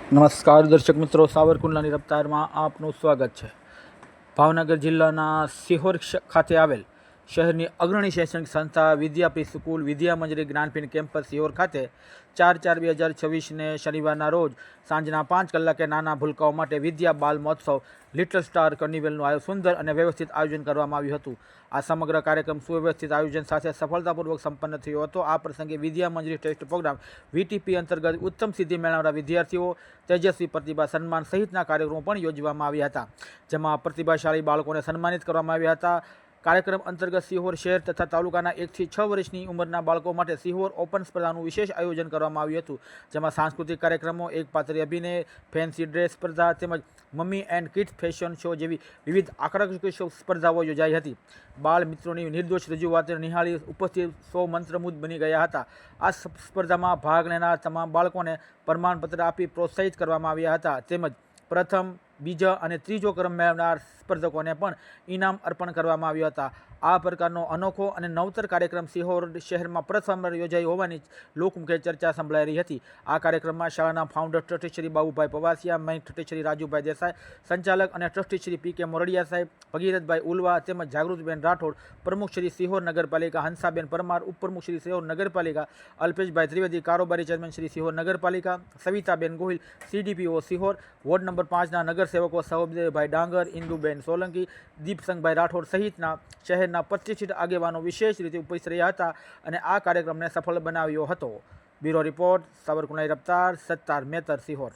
નમસ્કાર દર્શક મિત્રો, સાવરકુંડલાની રફતારમાં આપનું સ્વાગત છે। ભાવનગર જિલ્લાના સિહોર ખાતે આવેલ શહેરની અગ્રણી શૈક્ષણિક સંસ્થા વિદ્યાપીઠ સ્કૂલ વિદ્યામંજરી જ્ઞાનપીઠ કેમ્પસ સિહોર ખાતે 4/4/2026ને શનિવારના રોજ સાંજના 5 કલાકે નાના ભૂલકાઓ માટે વિદ્યા બાલ મહોત્સવ લિટલ સ્ટાર કાર્નિવલનું સુંદર અને વ્યવસ્થિત આયોજન કરવામાં આવ્યું હતું। આ સમગ્ર કાર્યક્રમ સુવ્યવસ્થિત આયોજન સાથે સફળતાપૂર્વક સંપન્ન થયો હતો। આ પ્રસંગે વિદ્યામંજરી ટેસ્ટ પ્રોગ્રામ VTP અંતર્ગત ઉત્તમ સિદ્ધિ મેળવનારા વિદ્યાર્થીઓ, તેજસ્વી પ્રતિભા સન્માન સહિતના કાર્યક્રમો પણ યોજવામાં આવ્યા હતા, જેમાં પ્રતિભાશાળી બાળકોને સન્માનિત કરવામાં આવ્યા હતા। કાર્યક્રમ અંતર્ગત સિહોર શહેર તથા તાલુકાના 1 થી 6 વર્ષની ઉંમરના બાળકો માટે સિહોર ઓપન સ્પર્ધાનું વિશેષ આયોજન કરવામાં આવ્યું હતું, જેમાં સાંસ્કૃતિક કાર્યક્રમો, એકપાત્રીય અભિનય, ફેન્સી ડ્રેસ સ્પર્ધા તેમજ mummy and kids fashion show જેવી વિવિધ આકર્ષક સ્પર્ધાઓ યોજાઈ હતી। બાળ મિત્રોની નિર્દોષ રજૂઆતને નિહાળી ઉપસ્થિત સૌ મંત્રમુગ્ધ બની ગયા હતા। આ સ્પર્ધામાં ભાગ લેનાર તમામ બાળકોને પ્રમાણપત્ર આપી પ્રોત્સાહિત કરવામાં આવ્યા હતા, તેમજ પ્રથમ, બીજા અને ત્રીજો ક્રમ મેળવનાર સ્પર્ધકોને પણ ઇનામ અર્પણ કરવામાં આવ્યા હતા। આ પ્રકારનો અનોખો અને નવતર કાર્યક્રમ સિહોર શહેરમાં પ્રથમવાર યોજાઈ હોવાની લોકમુખે ચર્ચા સંભળાઈ રહી હતી। આ કાર્યક્રમમાં શાળાના founder trustee Shri Babubhai Pavasiya, main trustee Shri Rajubhai Desai, સંચાલક અને ટ્રસ્ટી શ્રી PK મોરડિયા સાહેબ, ભગીરથભાઈ ઉલવા તેમજ જાગૃતિબેન રાઠોડ, પ્રમુખ શ્રી સિહોર નગરપાલિકા હંસાબેન પરમાર, ઉપપ્રમુખ શ્રી સિહોર નગરપાલિકા અલ્પેશભાઈ ત્રિવેદી, કારોબારી ચેરમેન શ્રી સિહોર નગરપાલિકા Savitaben Gohil, CDPO Sihor, ward number 5ના નગરસેવકો સૌદેવભાઈ ડાંગર, ઇન્દુબેન સોલંકી, દીપસંગભાઈ રાઠોડ સહિતના શહેરના 25 આગેવાનો વિશેષ રીતે ઉપસ્થિત રહ્યા હતા અને આ કાર્યક્રમને સફળ બનાવ્યો હતો। Bureau report, સાવરકુંડલાની રફતાર, Sattar Metar, Sihor.